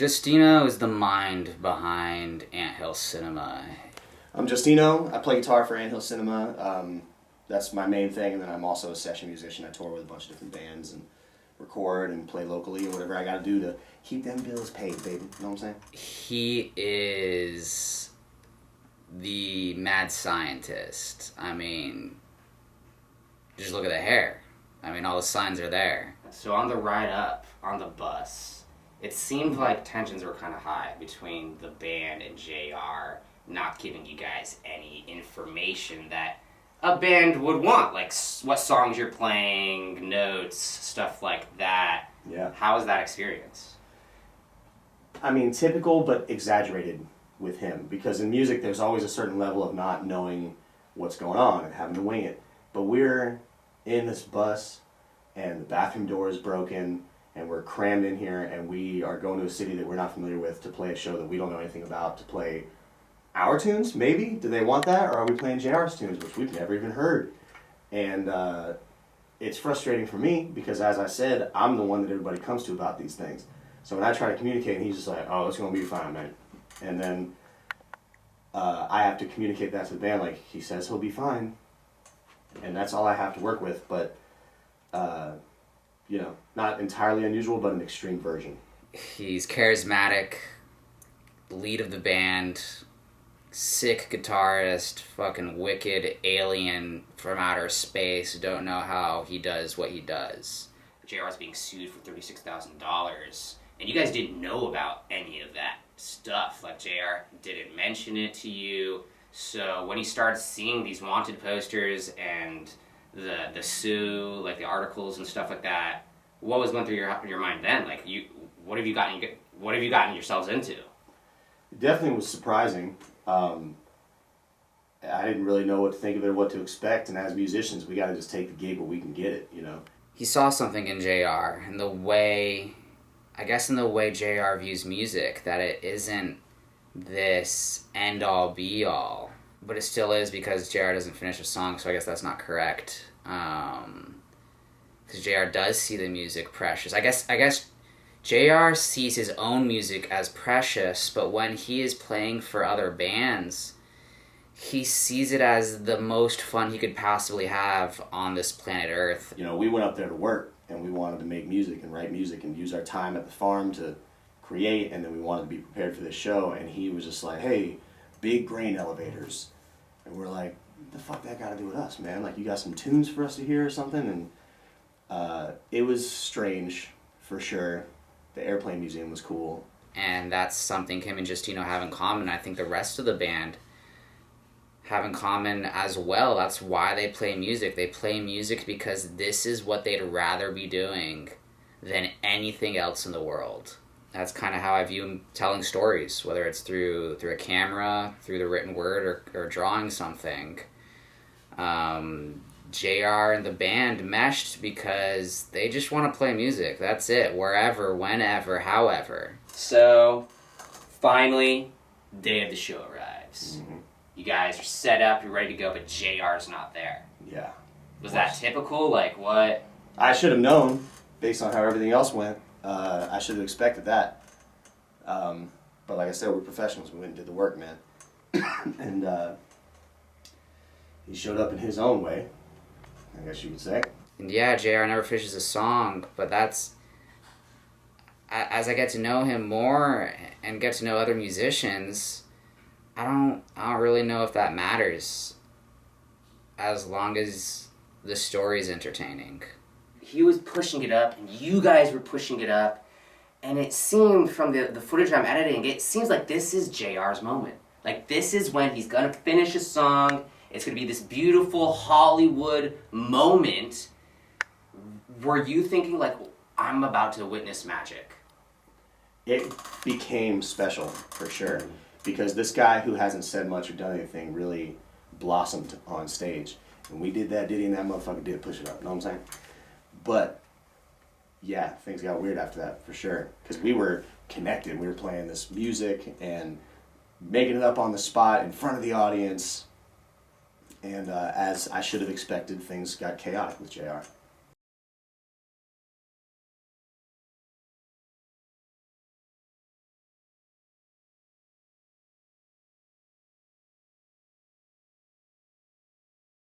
Justino is the mind behind Anthill Cinema. I'm Justino. I play guitar for Anthill Cinema. That's my main thing, and then I'm also a session musician. I tour with a bunch of different bands and record and play locally and whatever I gotta do to keep them bills paid, baby. You know what I'm saying? He is the mad scientist. I mean, just look at the hair. I mean, all the signs are there. So on the ride up on the bus, it seemed like tensions were kind of high between the band and JR not giving you guys any information that a band would want, like what songs you're playing, notes, stuff like that. Yeah. How was that experience? I mean, typical but exaggerated with him, because in music there's always a certain level of not knowing what's going on and having to wing it. But we're in this bus and the bathroom door is broken and we're crammed in here and we are going to a city that we're not familiar with to play a show that we don't know anything about, to play our tunes, maybe? Do they want that? Or are we playing JR's tunes, which we've never even heard? And it's frustrating for me because, as I said, I'm the one that everybody comes to about these things. So when I try to communicate, and he's just like, oh, it's going to be fine, man. And then I have to communicate that to the band, like, he says he'll be fine. And that's all I have to work with, but, not entirely unusual, but an extreme version. He's charismatic, lead of the band, sick guitarist, fucking wicked alien from outer space. Don't know how he does what he does. JR's being sued for $36,000, and you guys didn't know about any of that stuff. Like, JR didn't mention it to you. So when you started seeing these wanted posters and the sue, like the articles and stuff like that, what was going through your mind then? Like, what have you gotten yourselves into? It definitely was surprising. I didn't really know what to think of it or what to expect, and as musicians, we got to just take the gig where we can get it, you know. He saw something in JR, and in the way JR views music, that it isn't this end-all, be-all, but it still is because JR doesn't finish a song, so I guess that's not correct. Because JR does see the music precious. I guess JR sees his own music as precious, but when he is playing for other bands, he sees it as the most fun he could possibly have on this planet Earth. You know, we went up there to work, and we wanted to make music and write music and use our time at the farm to create, and then we wanted to be prepared for this show, and he was just like, hey, big grain elevators. And we're like, the fuck that got to do with us, man? Like, you got some tunes for us to hear or something? And it was strange, for sure. The Airplane Museum was cool. And that's something him and Justino have in common. I think the rest of the band have in common as well. That's why they play music. They play music because this is what they'd rather be doing than anything else in the world. That's kind of how I view telling stories, whether it's through a camera, through the written word, or drawing something. JR and the band meshed because they just want to play music. That's it. Wherever, whenever, however. So, finally, day of the show arrives. Mm-hmm. You guys are set up, you're ready to go, but JR's not there. Yeah. Was that typical? Like, what? I should have known, based on how everything else went. I should have expected that. But like I said, we're professionals. We went and did the work, man. And he showed up in his own way, I guess you would say. And yeah, JR never finishes a song, but that's... As I get to know him more and get to know other musicians, I don't really know if that matters, as long as the story's entertaining. He was pushing it up, and you guys were pushing it up, and it seemed from the footage I'm editing, it seems like this is JR's moment. Like, this is when he's gonna finish a song. It's gonna be this beautiful Hollywood moment. Were you thinking, like, I'm about to witness magic? It became special, for sure, because this guy who hasn't said much or done anything really blossomed on stage. And we did that ditty, and that motherfucker did push it up, you know what I'm saying? But, yeah, things got weird after that, for sure. Because we were connected. We were playing this music and making it up on the spot in front of the audience. And as I should have expected, things got chaotic with JR.